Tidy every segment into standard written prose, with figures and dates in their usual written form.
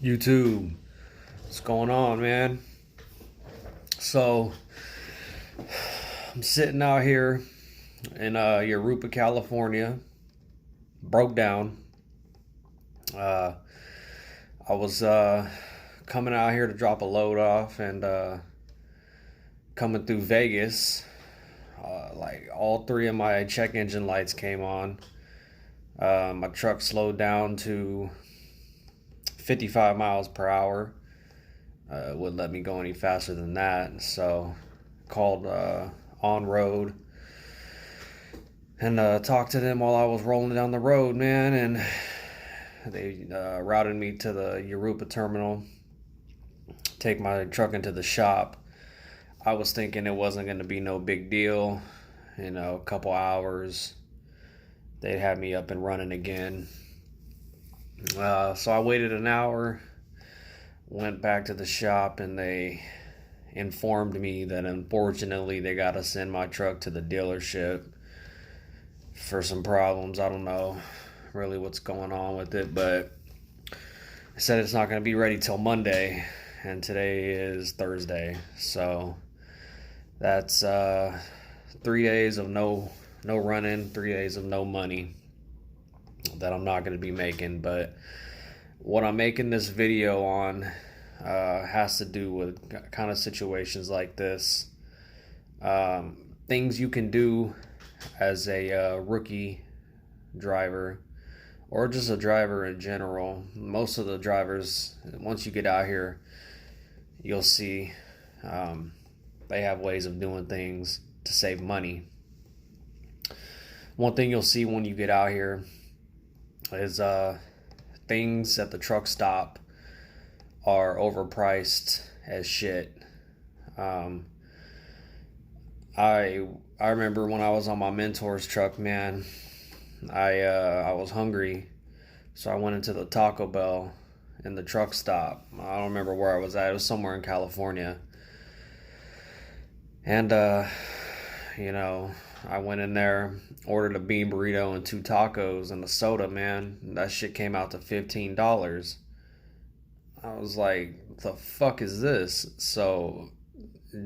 YouTube, what's going on, man? So, I'm sitting out here in Europa, California, broke down. Uh, I was coming out here to drop a load off and coming through Vegas. Like all three of my check engine lights came on. My truck slowed down to 55 miles per hour. Wouldn't let me go any faster than that, so called on road and talked to them while I was rolling down the road, man, and they routed me to the Europa terminal, take my truck into the shop. I was thinking it wasn't going to be no big deal, a couple hours they'd have me up and running again. So I waited an hour, went back to the shop, and they informed me that unfortunately they got to send my truck to the dealership for some problems. I don't know really what's going on with it, but I said it's not going to be ready till Monday, and today is Thursday, so that's 3 days of no running, 3 days of no money that I'm not going to be making. But what I'm making this video on has to do with kind of situations like this. Things you can do as a rookie driver, or just a driver in general. Most of the drivers, once you get out here, you'll see they have ways of doing things to save money. One thing you'll see when you get out here is things at the truck stop are overpriced as shit. I remember when I was on my mentor's truck, man, I was hungry, so I went into the Taco Bell in the truck stop. I don't remember where I was at. It was somewhere in California. And I went in there, ordered a bean burrito and 2 tacos and a soda, man. That shit came out to $15. I was like, the fuck is this? So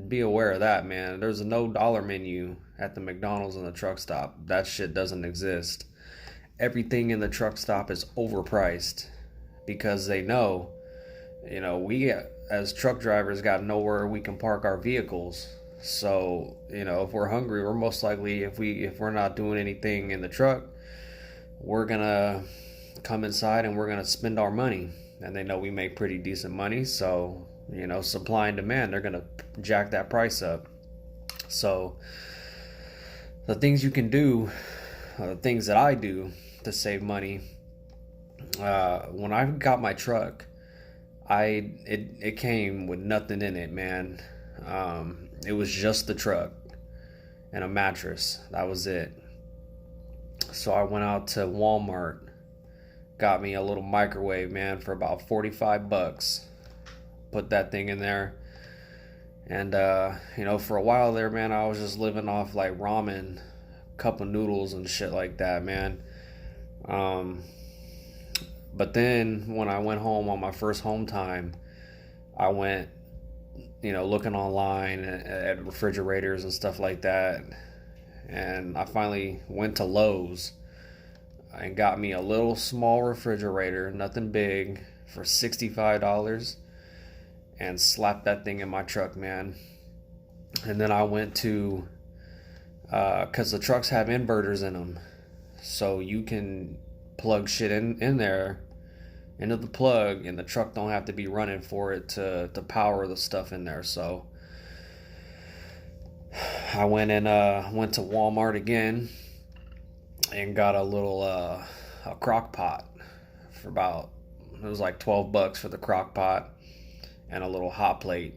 be aware of that, man. There's a no dollar menu at the McDonald's in the truck stop. That shit doesn't exist. Everything in the truck stop is overpriced because they know, we as truck drivers got nowhere we can park our vehicles. So, if we're hungry, we're most likely, if we're not doing anything in the truck, we're gonna come inside and we're gonna spend our money. And they know we make pretty decent money, so supply and demand, they're gonna jack that price up. So the things you can do, the things that I do to save money, when I got my truck, it came with nothing in it, man. It was just the truck and a mattress. That was it. So I went out to Walmart, got me a little microwave, man, for about $45. Put that thing in there. And, for a while there, man, I was just living off like ramen, cup of noodles and shit like that, man. But then when I went home on my first home time, I went, looking online at refrigerators and stuff like that. And I finally went to Lowe's and got me a little small refrigerator, nothing big, for $65, and slapped that thing in my truck, man. And then I went to, because the trucks have inverters in them, so you can plug shit in there into the plug, and the truck don't have to be running for it to power the stuff in there. So I went to Walmart again and got a little a crock pot for about, it was like $12 for the crock pot and a little hot plate.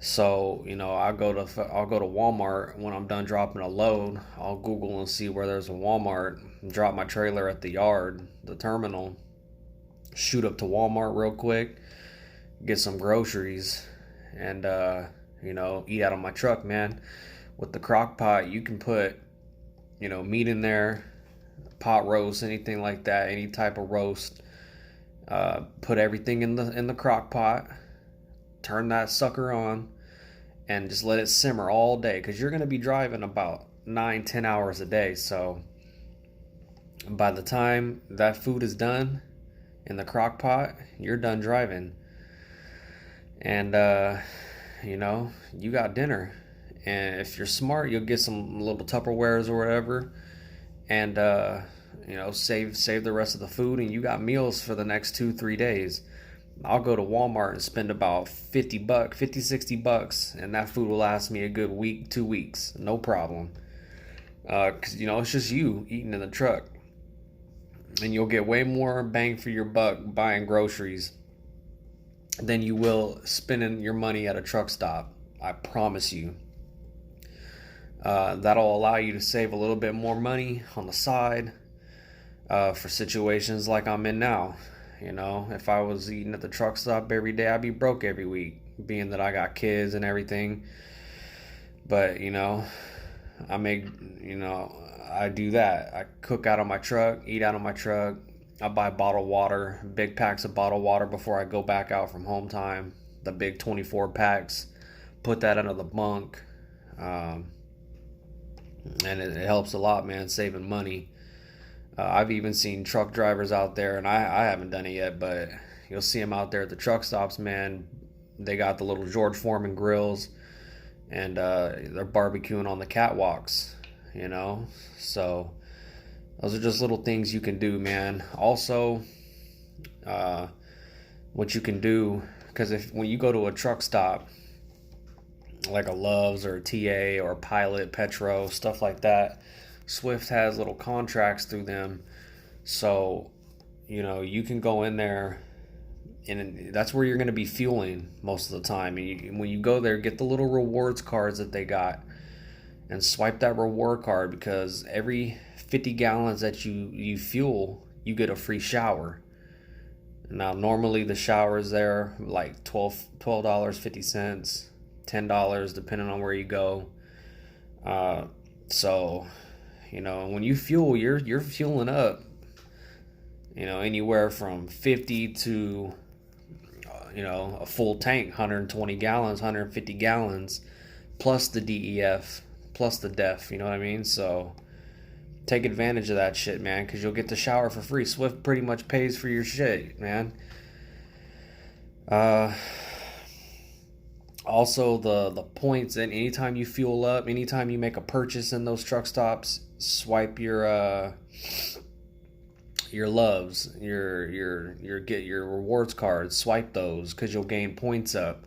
So I'll go to Walmart when I'm done dropping a load. I'll Google and see where there's a Walmart, drop my trailer at the yard, the terminal, shoot up to Walmart real quick, get some groceries, and eat out of my truck, man. With the crock pot, you can put meat in there, pot roast, anything like that, any type of roast. Put everything in the crock pot, turn that sucker on, and just let it simmer all day, because you're going to be driving about 9-10 hours a day. So by the time that food is done in the crock pot, you're done driving. And you got dinner. And if you're smart, you'll get some little Tupperwares or whatever, and save the rest of the food, and you got meals for the next 2-3 days. I'll go to Walmart and spend about $50, $50-$60, and that food will last me a good week, 2 weeks, no problem. Because it's just you eating in the truck, and you'll get way more bang for your buck buying groceries than you will spending your money at a truck stop. I promise you. That'll allow you to save a little bit more money on the side for situations like I'm in now. If I was eating at the truck stop every day, I'd be broke every week, being that I got kids and everything. But I do that. I cook out of my truck, eat out of my truck. I buy bottled water, big packs of bottled water before I go back out from home time. The big 24 packs, put that under the bunk. And it helps a lot, man, saving money. I've even seen truck drivers out there, and I haven't done it yet, but you'll see them out there at the truck stops, man. They got the little George Foreman grills, and they're barbecuing on the catwalks, So those are just little things you can do, man. Also, what you can do, because when you go to a truck stop, like a Love's or a TA or a Pilot, Petro, stuff like that, Swift has little contracts through them. So, you can go in there, and that's where you're going to be fueling most of the time. And when you go there, get the little rewards cards that they got and swipe that reward card, because every 50 gallons that you fuel, you get a free shower. Now, normally the showers there like $12.50, $10, depending on where you go. So, when you fuel, you're fueling up, anywhere from 50 to, a full tank, 120 gallons, 150 gallons, plus the DEF, plus the DEF, you know what I mean? So take advantage of that shit, man, because you'll get the shower for free. Swift pretty much pays for your shit, man. Also, the points, and anytime you fuel up, anytime you make a purchase in those truck stops, swipe your loves, your rewards cards, swipe those, because you'll gain points up,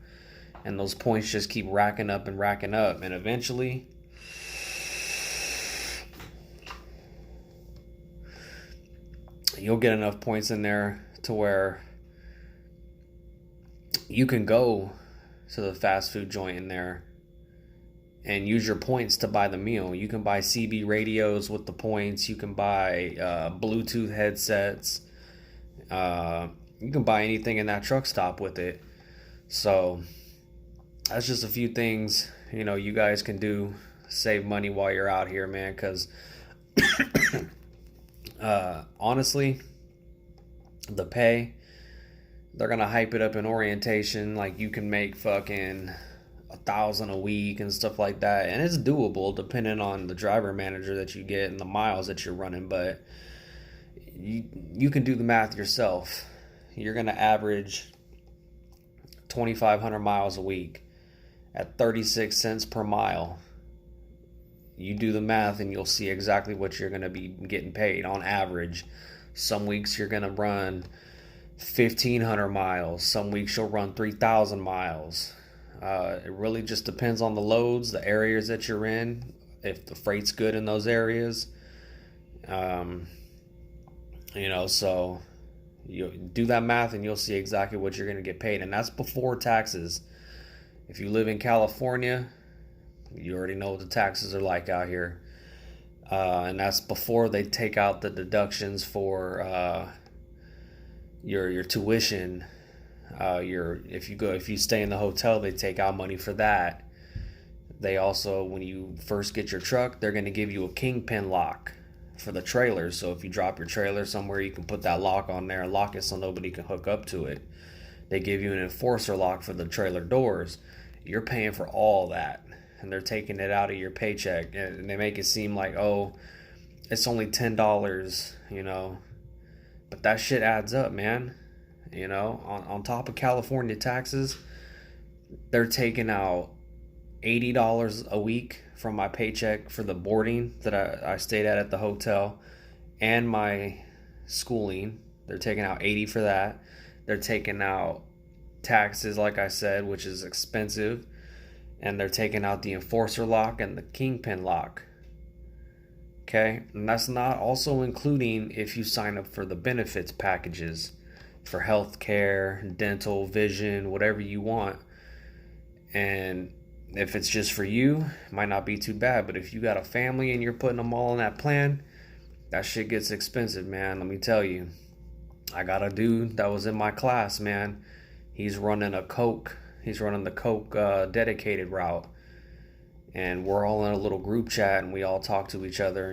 and those points just keep racking up, and eventually you'll get enough points in there to where you can go to the fast food joint in there and use your points to buy the meal. You can buy CB radios with the points. You can buy Bluetooth headsets. You can buy anything in that truck stop with it. So that's just a few things, you guys can do, save money while you're out here, man, because honestly, the pay, they're gonna hype it up in orientation like you can make fucking $1,000 a week and stuff like that, and it's doable depending on the driver manager that you get and the miles that you're running. But you can do the math yourself. You're gonna average 2,500 miles a week at 36 cents per mile. You do the math and you'll see exactly what you're gonna be getting paid on average. Some weeks you're gonna run 1,500 miles. Some weeks you'll run 3,000 miles. It really just depends on the loads, the areas that you're in, if the freight's good in those areas. So you do that math and you'll see exactly what you're going to get paid. And that's before taxes. If you live in California, you already know what the taxes are like out here. And that's before they take out the deductions for your tuition. If you stay in the hotel, they take out money for that. They also, when you first get your truck, they're going to give you a kingpin lock. for the trailers. So if you drop your trailer somewhere, you can put that lock on there and lock it so nobody can hook up to it. They give you an enforcer lock for the trailer doors. You're paying for all that, and they're taking it out of your paycheck, and they make it seem like, oh, it's only $10, but that shit adds up, man. On top of California taxes, they're taking out $80 a week from my paycheck for the boarding that I stayed at the hotel and my schooling. They're taking out 80 for that. They're taking out taxes, like I said, which is expensive, and they're taking out the enforcer lock and the kingpin lock. Okay, and that's not also including if you sign up for the benefits packages for health care, dental, vision, whatever you want. And if it's just for you, it might not be too bad. But if you got a family and you're putting them all in that plan, that shit gets expensive, man. Let me tell you. I got a dude that was in my class, man. He's running a Coke. He's running the Coke dedicated route. And we're all in a little group chat and we all talk to each other,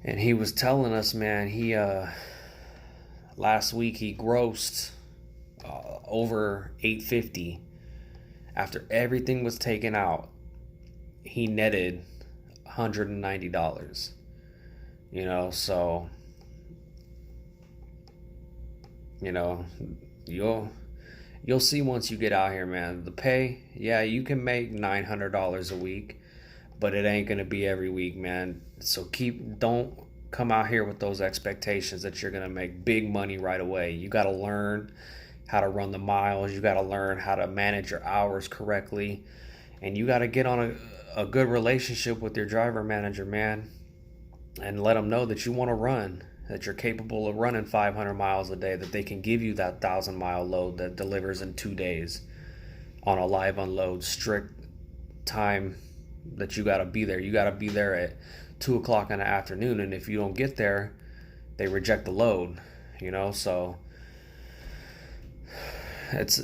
And he was telling us, man, he last week he grossed over $850. After everything was taken out, he netted $190. So you'll see once you get out here, man. The pay, yeah, you can make $900 a week, but it ain't gonna be every week, man. So don't come out here with those expectations that you're gonna make big money right away. You gotta learn how to run the miles. You gotta learn how to manage your hours correctly, and you gotta get on a good relationship with your driver manager, man, and let them know that you want to run, that you're capable of running 500 miles a day, that they can give you that 1,000-mile load that delivers in 2 days on a live unload, strict time that you got to be there. You got to be there at 2 o'clock in the afternoon, and if you don't get there, they reject the load, so it's,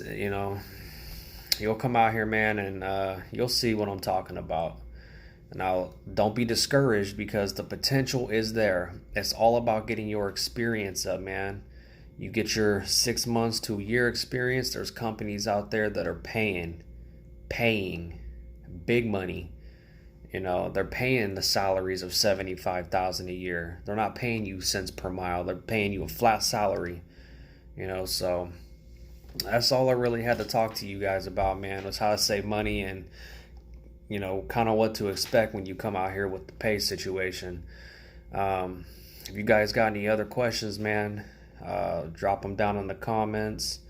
you'll come out here, man, and you'll see what I'm talking about. Now, don't be discouraged because the potential is there. It's all about getting your experience up, man. You get your 6 months to a year experience. There's companies out there that are paying big money. They're paying the salaries of $75,000 a year. They're not paying you cents per mile. They're paying you a flat salary. So that's all I really had to talk to you guys about, man, was how to save money and kind of what to expect when you come out here with the pay situation. If you guys got any other questions, man, drop them down in the comments.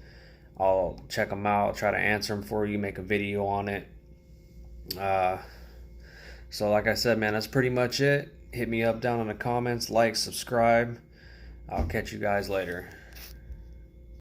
I'll check them out, try to answer them for you, make a video on it. So like I said, man, that's pretty much it. Hit me up down in the comments, like, subscribe. I'll catch you guys later.